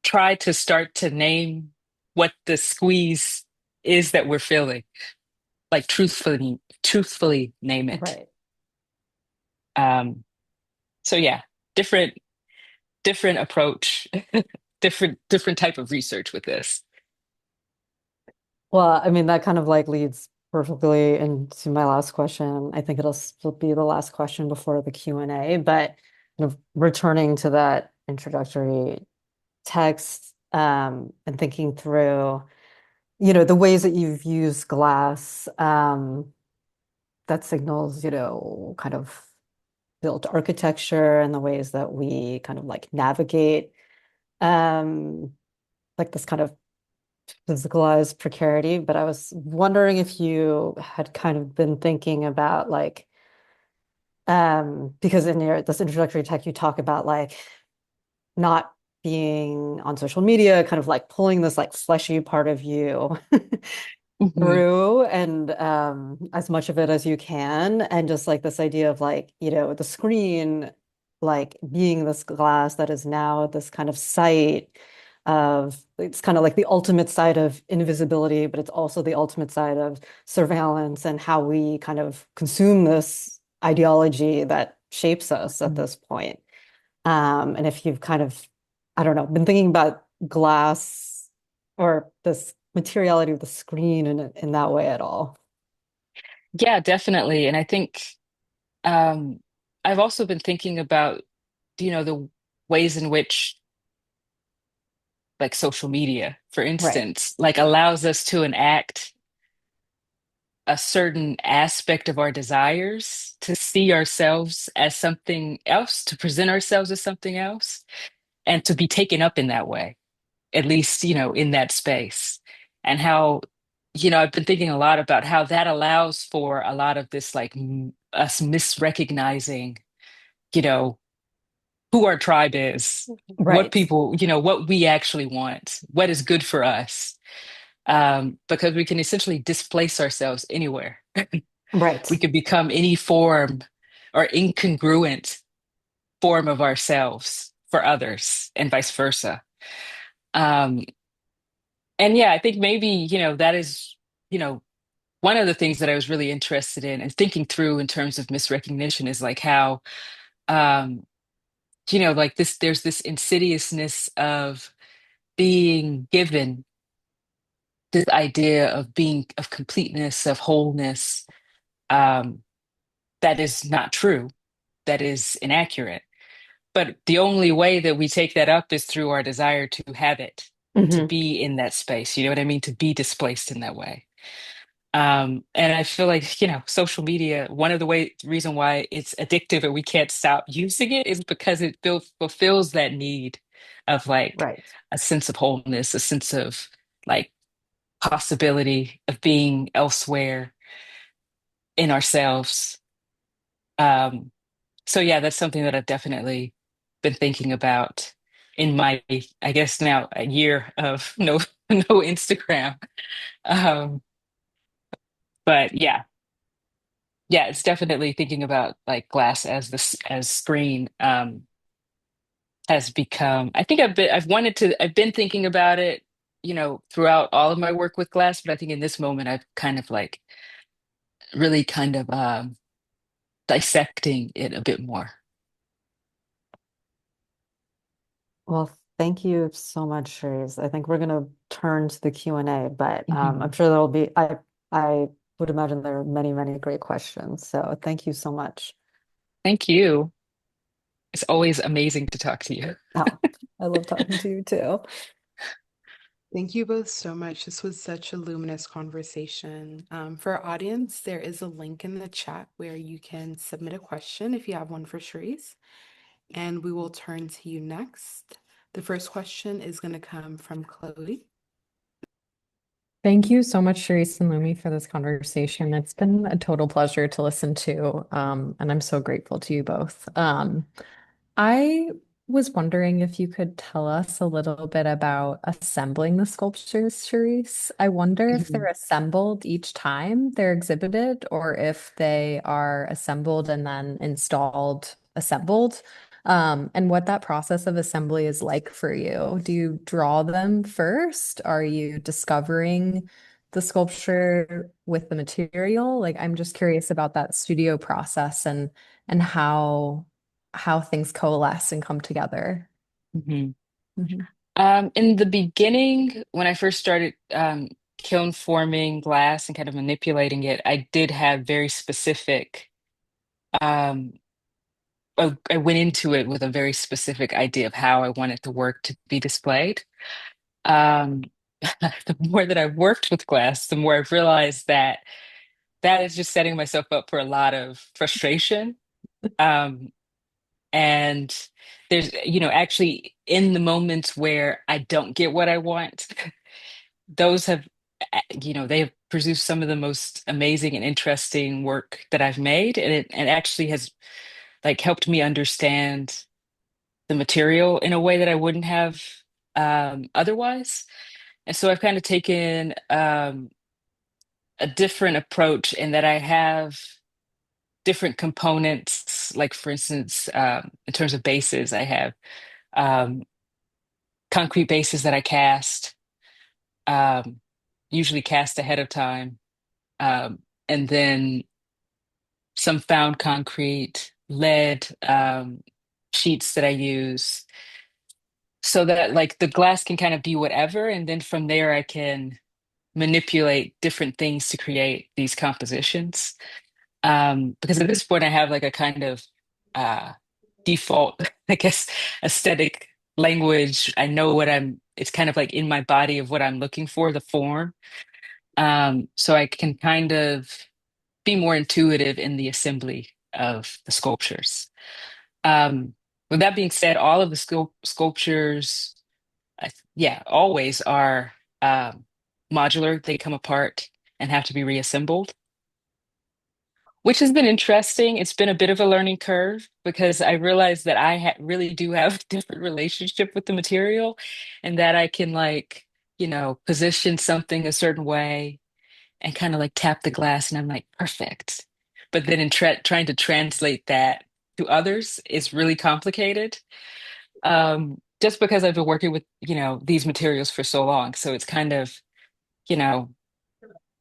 try to start to name what the squeeze is that we're feeling, like truthfully name it. Right. Um, so yeah, different different approach, different type of research with this. Well, I mean, that kind of like leads perfectly into my last question. I think it'll still be the last question before the Q&A, but kind of returning to that introductory text, and thinking through, the ways that you've used glass, that signals, kind of built architecture and the ways that we kind of like navigate, um, like this kind of physicalized precarity. But I was wondering if you had kind of been thinking about like, because in your this introductory text you talk about like not being on social media, kind of like pulling this like fleshy part of you Mhm. through, and as much of it as you can, and just like this idea of like, the screen like being this glass that is now this kind of site of, it's kind of like the ultimate side of invisibility, but it's also the ultimate side of surveillance and how we kind of consume this ideology that shapes us at this point. And if you've kind of, I don't know, been thinking about glass or this materiality of the screen in that way at all. Yeah, definitely. And I think um, I've also been thinking about, the ways in which like social media, for Right. instance, like allows us to enact a certain aspect of our desires, to see ourselves as something else, to present ourselves as something else, and to be taken up in that way, at least, in that space. And how, I've been thinking a lot about how that allows for a lot of this, like us misrecognizing, you know, who our tribe is, what Right. people, what we actually want, what is good for us. Because we can essentially displace ourselves anywhere. We Right. could become any form or incongruent form of ourselves for others and vice versa. Um, and yeah, I think maybe, that is, you know, one of the things that I was really interested in and thinking through in terms of misrecognition is like how, um, like there's this insidiousness of being given this idea of being, of completeness, of wholeness, um, that is not true, that is inaccurate. But the only way that we take that up is through our desire to have it, to Hmm. be in that space. You know what I mean? To be displaced in that way. And I feel like, social media, one of the reason why it's addictive and we can't stop using it is because it fulfills that need of like Right. a sense of wholeness, a sense of like possibility of being elsewhere in ourselves. Um, so yeah, that's something that I've definitely been thinking about in my, I guess now a year of no no Instagram. Um, but yeah, it's definitely thinking about like glass as as screen has become. I think I've been thinking about it, throughout all of my work with glass, but I think in this moment I've kind of like really kind of dissecting it a bit more. Well, thank you so much, Charisse. I think we're going to turn to the Q&A, but I'm Mhm. sure I would imagine there are many, many great questions. So thank you so much. Thank you. It's always amazing to talk to you. Oh, I love talking to you too. Thank you both so much. This was such a luminous conversation. For our audience, there is a link in the chat where you can submit a question if you have one for Charisse, and we will turn to you next. The first question is going to come from Chloe. Thank you so much, Charisse and Lumi, for this conversation. It's been a total pleasure to listen to, and I'm so grateful to you both. I was wondering if you could tell us a little bit about assembling the sculptures, Charisse. I wonder if they're Mhm. assembled each time they're exhibited, or if they are assembled and then installed, assembled, and what that process of assembly is like for you. Do you draw them first? Are you discovering the sculpture with the material? Like, I'm just curious about that studio process and how things coalesce and come together. Mhm. Mhm. In the beginning, when I first started kiln forming glass and kind of manipulating it, I did have very specific. Um, I went into it with a very specific idea of how I wanted the work to be displayed. Um, the more that I've worked with glass, the more I've realized that that is just setting myself up for a lot of frustration. Um, and there's, actually in the moments where I don't get what I want, those have, they have produced some of the most amazing and interesting work that I've made. And it actually has like helped me understand the material in a way that I wouldn't have otherwise. And so I've kind of taken a different approach in that I have different components. Like, for instance, in terms of bases, I have um, concrete bases that I cast, um, usually cast ahead of time, and then some found concrete, lead sheets that I use so that like the glass can kind of be whatever. And then from there, I can manipulate different things to create these compositions. Because at this point, I have like a kind of uh, default, I guess, aesthetic language. I know it's kind of like in my body of what I'm looking for, the form. So I can kind of be more intuitive in the assembly of the sculptures. Um, with that being said, all of the sculptures, yeah, always are modular. They come apart and have to be reassembled, which has been interesting. It's been a bit of a learning curve because I realized that I really do have a different relationship with the material and that I can like, position something a certain way and kind of like tap the glass and I'm like, perfect. But then in trying to translate that to others is really complicated. Just because I've been working with, these materials for so long. So it's kind of, you know,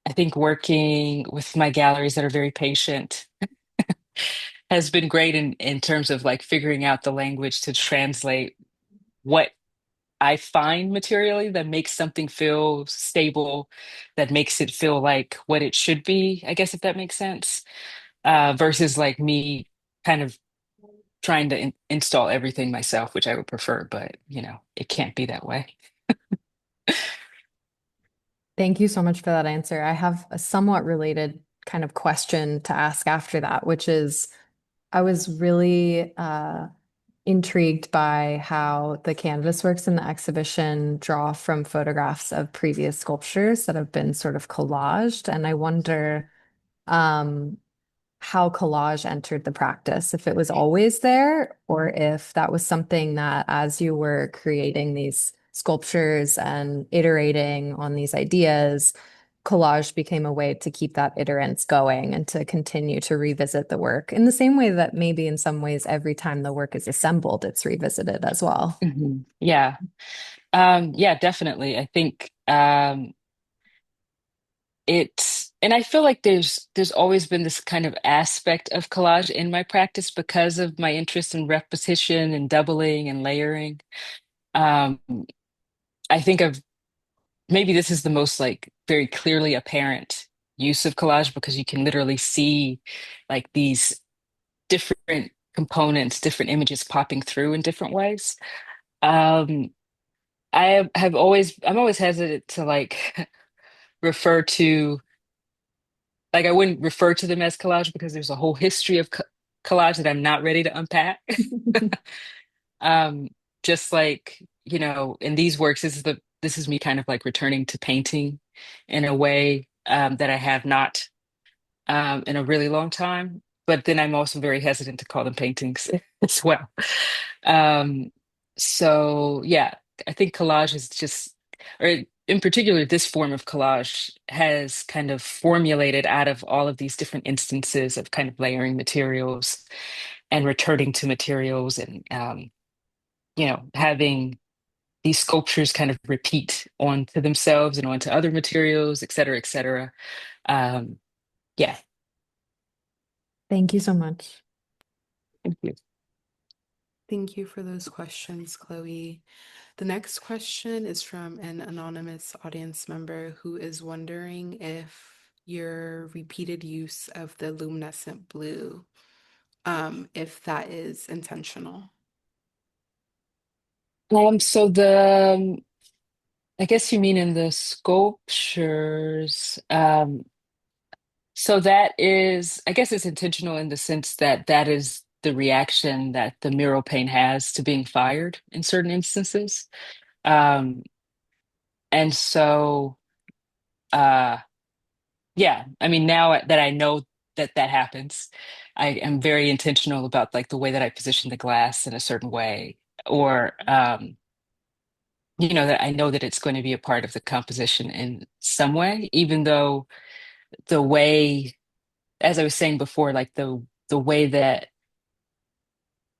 I think working with my galleries that are very patient has been great in terms of like figuring out the language to translate what I find materially that makes something feel stable, that makes it feel like what it should be, I guess if that makes sense, versus like me kind of trying to install everything myself, which I would prefer, but it can't be that way. Thank you so much for that answer. I have a somewhat related kind of question to ask after that, which is I was really intrigued by how the canvas works in the exhibition draw from photographs of previous sculptures that have been sort of collaged. And I wonder um, how collage entered the practice, if it was always there, or if that was something that as you were creating these sculptures and iterating on these ideas, collage became a way to keep that iterance going and to continue to revisit the work in the same way that maybe in some ways every time the work is assembled, it's revisited as well. Yeah. Yeah, definitely. I think and I feel like there's always been this kind of aspect of collage in my practice because of my interest in repetition and doubling and layering. Um, I think of maybe this is the most like very clearly apparent use of collage because you can literally see like these different components, different images popping through in different ways. Um, I'm always hesitant to like refer to, like, I wouldn't refer to them as collage because there's a whole history of collage that I'm not ready to unpack. Um, just like, in these works, this is me kind of like returning to painting in a way that I have not in a really long time. But then I'm also very hesitant to call them paintings as well. Um, so yeah, I think collage is just, or in particular, this form of collage has kind of formulated out of all of these different instances of kind of layering materials and returning to materials and having these sculptures kind of repeat onto themselves and onto other materials, et cetera, et cetera. Um, yeah, Thank you so much. thank you. Thank you for those questions, Chloe. The next question is from an anonymous audience member who is wondering if your repeated use of the luminescent blue, if that is intentional. So I guess you mean in the sculptures. So that is, I guess it's intentional in the sense that that is the reaction that the mural paint has to being fired in certain instances. Um, and so, uh, yeah, I mean, now that I know that that happens, I am very intentional about like the way that I position the glass in a certain way, or that I know that it's going to be a part of the composition in some way, even though the way, as I was saying before, like the way that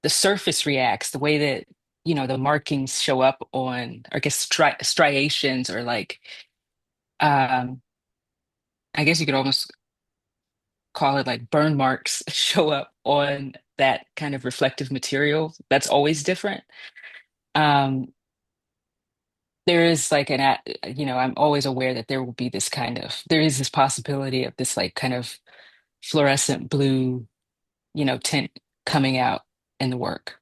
the surface reacts, the way that the markings show up on, I guess, striations or like, um, I guess you could almost call it like burn marks show up on that kind of reflective material. That's always different. Um, there is like I'm always aware that there is this possibility of this like kind of fluorescent blue, tint coming out in the work.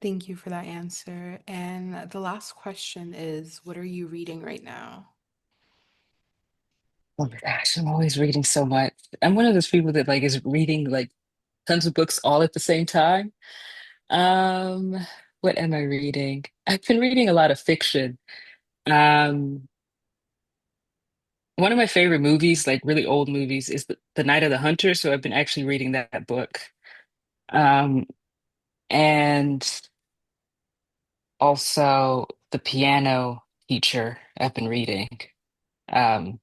Thank you for that answer. And the last question is, what are you reading right now? Oh my gosh, I'm always reading so much. I'm one of those people that like is reading like tons of books all at the same time. Um, what am I reading? I've been reading a lot of fiction. Um, One of my favorite movies, like really old movies, is The Night of the Hunter. So I've been actually reading that book. Um, and also The Piano Teacher, I've been reading. Um,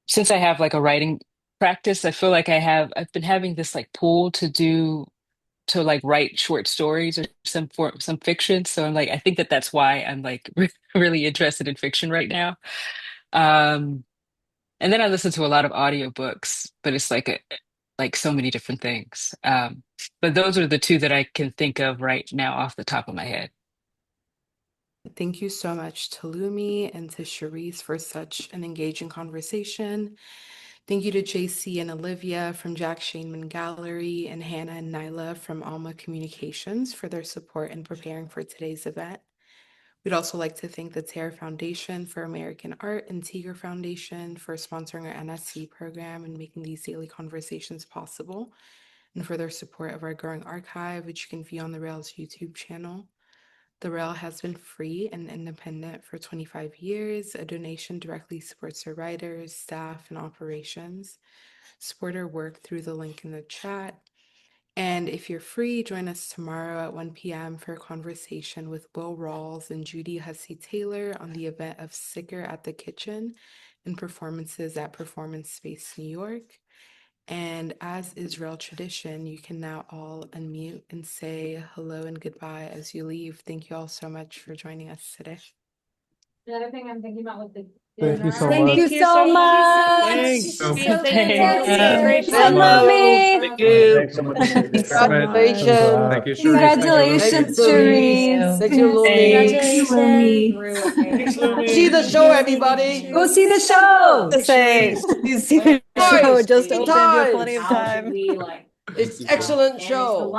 since I have like a writing practice, I feel like I've been having this like pull to like write short stories or some fiction. So I'm like, I think that that's why I'm like really interested in fiction right now. Um, and then I listen to a lot of audiobooks, but it's like so many different things. But those are the two that I can think of right now off the top of my head. Thank you so much to Lumi and to Charisse for such an engaging conversation. Thank you to JC and Olivia from Jack Shaneman Gallery and Hannah and Nyla from Alma Communications for their support in preparing for today's event. We'd also like to thank the Terra Foundation for American Art and Tiger Foundation for sponsoring our NSE program and making these daily conversations possible, and for their support of our growing archive, which you can view on the Rails YouTube channel. The Rail has been free and independent for 25 years. A donation directly supports our writers, staff, and operations. Support our work through the link in the chat. And if you're free, join us tomorrow at 1 p.m. for a conversation with Will Rawls and Judy Hussey Taylor on the event of Sicker at the Kitchen and performances at Performance Space New York. And as Israel tradition, you can now all unmute and say hello and goodbye as you leave. Thank you all so much for joining us today. The other thing I'm thinking about with the Thank you so dinner- much. Thank you so much. Thanks. So Thanks. Great Thank job. you. Thank you. Thanks so much. Congratulations. Thank you, Charisse. Congratulations, Charisse. Thank you, Lumi. Thanks. Congratulations. See the show, everybody. Go see the show. To say, please see the show. Guys, Just three opened. You have times. plenty of How should time. we, like, It's excellent and it's the show.